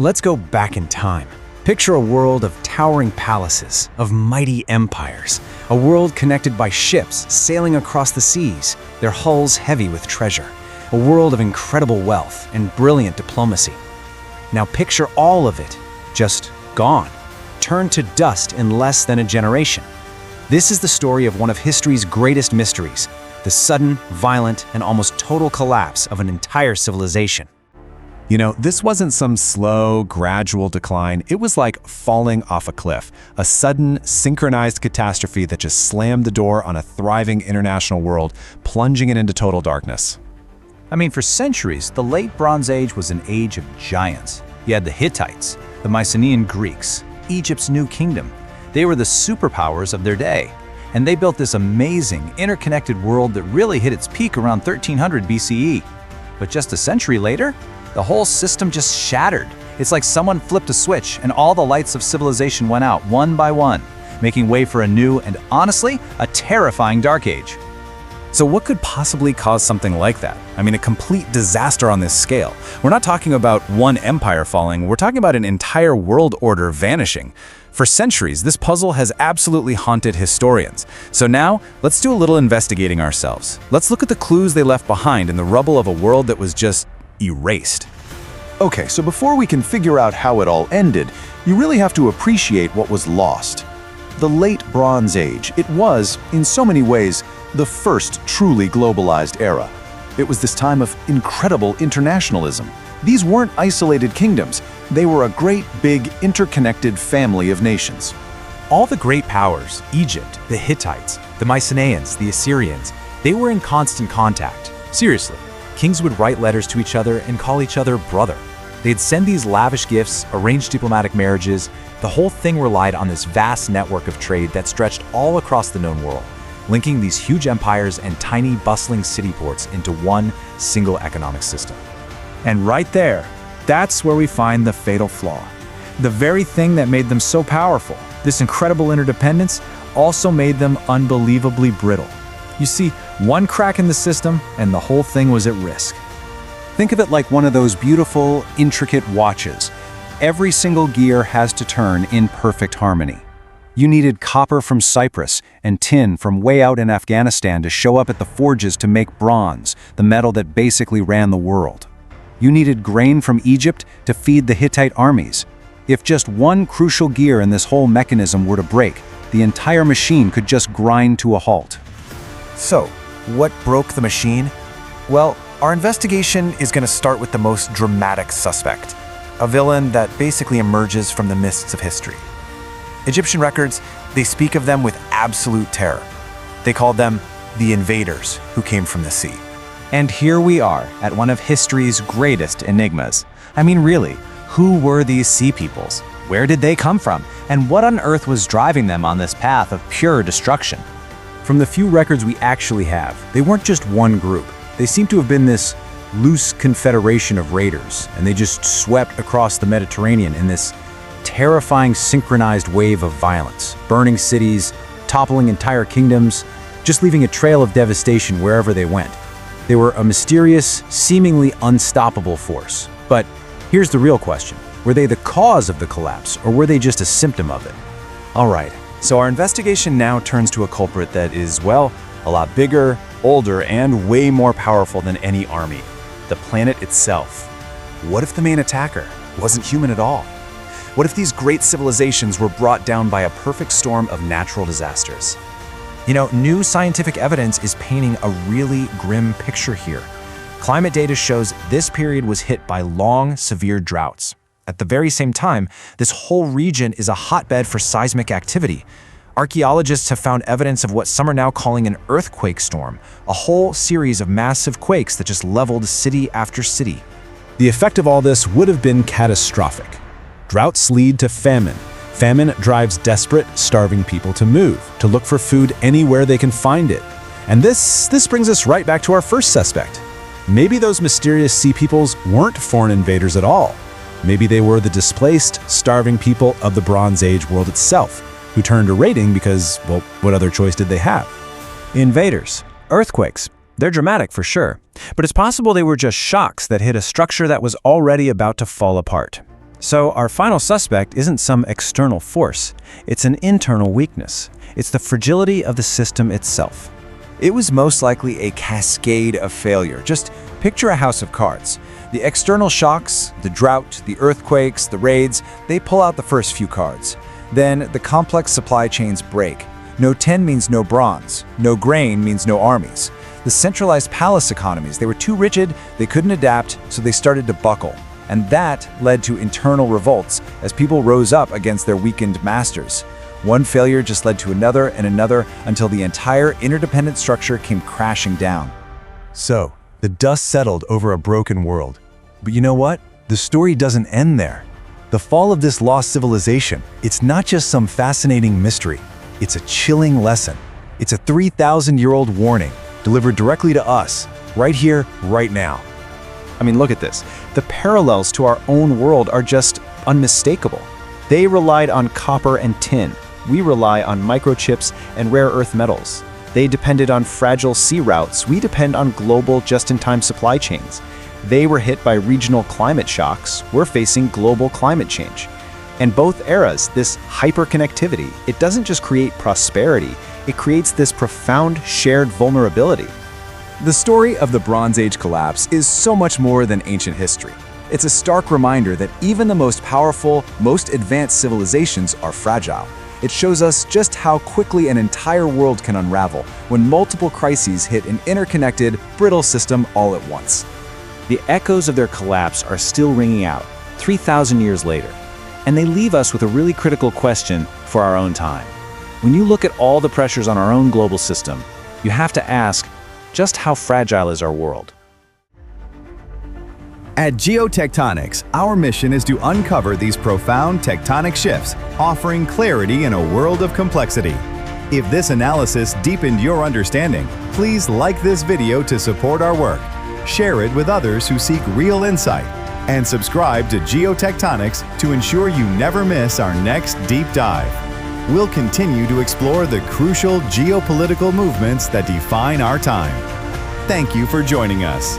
Let's go back in time. Picture a world of towering palaces, of mighty empires, a world connected by ships sailing across the seas, their hulls heavy with treasure, a world of incredible wealth and brilliant diplomacy. Now picture all of it just gone, turned to dust in less than a generation. This is the story of one of history's greatest mysteries, the sudden, violent, and almost total collapse of an entire civilization. You know, this wasn't some slow, gradual decline. It was like falling off a cliff, a sudden, synchronized catastrophe that just slammed the door on a thriving international world, plunging it into total darkness. I mean, for centuries, the Late Bronze Age was an age of giants. You had the Hittites, the Mycenaean Greeks, Egypt's new kingdom. They were the superpowers of their day. And they built this amazing, interconnected world that really hit its peak around 1300 BCE. But just a century later, the whole system just shattered. It's like someone flipped a switch and all the lights of civilization went out one by one, making way for a new and, honestly, a terrifying dark age. So what could possibly cause something like that? I mean, a complete disaster on this scale. We're not talking about one empire falling, we're talking about an entire world order vanishing. For centuries, this puzzle has absolutely haunted historians. So now, let's do a little investigating ourselves. Let's look at the clues they left behind in the rubble of a world that was just erased. Okay, so before we can figure out how it all ended, you really have to appreciate what was lost. The Late Bronze Age, it was, in so many ways, the first truly globalized era. It was this time of incredible internationalism. These weren't isolated kingdoms. They were a great, big, interconnected family of nations. All the great powers, Egypt, the Hittites, the Mycenaeans, the Assyrians, they were in constant contact. Seriously, kings would write letters to each other and call each other brother. They'd send these lavish gifts, arrange diplomatic marriages. The whole thing relied on this vast network of trade that stretched all across the known world, linking these huge empires and tiny, bustling city ports into one single economic system. And right there, that's where we find the fatal flaw. The very thing that made them so powerful, this incredible interdependence, also made them unbelievably brittle. You see, one crack in the system and the whole thing was at risk. Think of it like one of those beautiful, intricate watches. Every single gear has to turn in perfect harmony. You needed copper from Cyprus and tin from way out in Afghanistan to show up at the forges to make bronze, the metal that basically ran the world. You needed grain from Egypt to feed the Hittite armies. If just one crucial gear in this whole mechanism were to break, the entire machine could just grind to a halt. So, what broke the machine? Well, our investigation is going to start with the most dramatic suspect, a villain that basically emerges from the mists of history. Egyptian records, they speak of them with absolute terror. They called them the invaders who came from the sea. And here we are at one of history's greatest enigmas. I mean, really, who were these sea peoples? Where did they come from? And what on earth was driving them on this path of pure destruction? From the few records we actually have, they weren't just one group. They seem to have been this loose confederation of raiders, and they just swept across the Mediterranean in this terrifying synchronized wave of violence, burning cities, toppling entire kingdoms, just leaving a trail of devastation wherever they went. They were a mysterious, seemingly unstoppable force. But here's the real question. Were they the cause of the collapse, or were they just a symptom of it? All right, so our investigation now turns to a culprit that is, well, a lot bigger, older, and way more powerful than any army: the planet itself. What if the main attacker wasn't human at all? What if these great civilizations were brought down by a perfect storm of natural disasters? You know, new scientific evidence is painting a really grim picture here. Climate data shows this period was hit by long, severe droughts. At the very same time, this whole region is a hotbed for seismic activity. Archaeologists have found evidence of what some are now calling an earthquake storm, a whole series of massive quakes that just leveled city after city. The effect of all this would have been catastrophic. Droughts lead to famine. Famine drives desperate, starving people to move, to look for food anywhere they can find it. And this brings us right back to our first suspect. Maybe those mysterious sea peoples weren't foreign invaders at all. Maybe they were the displaced, starving people of the Bronze Age world itself, who turned to raiding because, well, what other choice did they have? Invaders, earthquakes, they're dramatic for sure, but it's possible they were just shocks that hit a structure that was already about to fall apart. So our final suspect isn't some external force. It's an internal weakness. It's the fragility of the system itself. It was most likely a cascade of failure. Just picture a house of cards. The external shocks, the drought, the earthquakes, the raids, they pull out the first few cards. Then the complex supply chains break. No tin means no bronze. No grain means no armies. The centralized palace economies, they were too rigid, they couldn't adapt, so they started to buckle. And that led to internal revolts as people rose up against their weakened masters. One failure just led to another and another until the entire interdependent structure came crashing down. So, the dust settled over a broken world. But you know what? The story doesn't end there. The fall of this lost civilization, it's not just some fascinating mystery. It's a chilling lesson. It's a 3,000-year-old warning delivered directly to us, right here, right now. I mean, look at this. The parallels to our own world are just unmistakable. They relied on copper and tin. We rely on microchips and rare earth metals. They depended on fragile sea routes. We depend on global just-in-time supply chains. They were hit by regional climate shocks. We're facing global climate change. And both eras, this hyperconnectivity, it doesn't just create prosperity, it creates this profound shared vulnerability. The story of the Bronze Age collapse is so much more than ancient history. It's a stark reminder that even the most powerful, most advanced civilizations are fragile. It shows us just how quickly an entire world can unravel when multiple crises hit an interconnected, brittle system all at once. The echoes of their collapse are still ringing out 3,000 years later, and they leave us with a really critical question for our own time. When you look at all the pressures on our own global system, you have to ask, just how fragile is our world? At Geotectonics, our mission is to uncover these profound tectonic shifts, offering clarity in a world of complexity. If this analysis deepened your understanding, please like this video to support our work, share it with others who seek real insight, and subscribe to Geotectonics to ensure you never miss our next deep dive. We'll continue to explore the crucial geopolitical movements that define our time. Thank you for joining us.